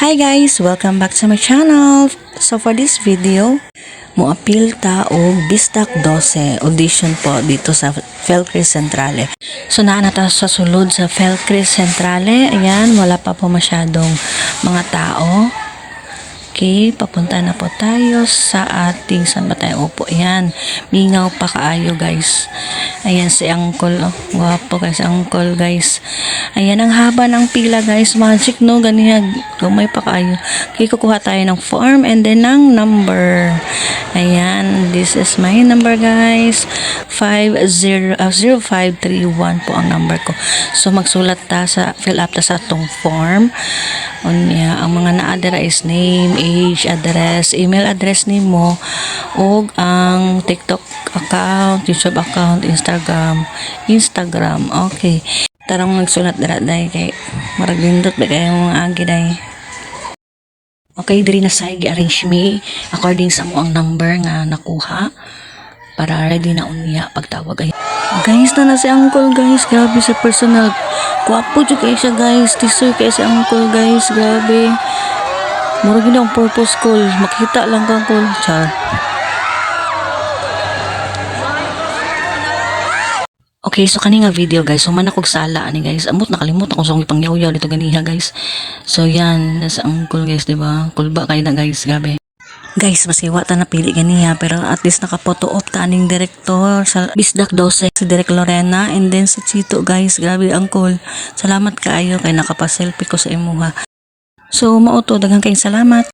Hi guys! Welcome back to my channel. So for this video, moapil ta og Bisdak 12 audition po dito sa Felcris Centrale. So naanata sa sulod sa Felcris Centrale. Ayan, wala pa po masyadong mga tao. Okay, papunta na po tayo sa ating, saan ba tayo upo? Ayan, mingaw pa kaayo guys. Ayan si Uncle, oh, guwapo guys, Uncle guys. Ayan, ang haba ng pila guys, magic no, ganyan, gumay pa kaayo. Okay, kukuha tayo ng form and then ng number. Ayan, this is my number guys, 0531 po ang number ko. So magsulat ta sa, fill up ta sa tong form. Unya, ang mga naadara is name, age, address, email address nimo, og ang TikTok account, YouTube account, Instagram. Okay. Tarong nagsulat dara day kay marag lindot ba kay mga agi day. Okay, diri na say gi-arrange me according sa mo ang number nga nakuha para ready na unya pagtawag ay. Guys, na si Uncle guys, grabe sa personal. Kuwapo jud kay siya guys, tisoy kay si Uncle guys, grabe. Murag yun ang purpose call, makita lang kang call, char. Okay, so kani nga video guys, so man akong sala ani guys. Amot nakalimutan ko sa akong ipangyaw-yaw dito ganiha guys. So yan, nasa Uncle guys, di ba? Kulba kay na guys, grabe. Guys, masiwa ta napili ganiya pero at least nakapoto op ta aning direktor sa Bisdak 12 si Direk Lorena and then si Chito guys, grabe Uncle. Salamat kaayo kay nakapaselfie ko sa imuha. So mao to, daghang kayong salamat.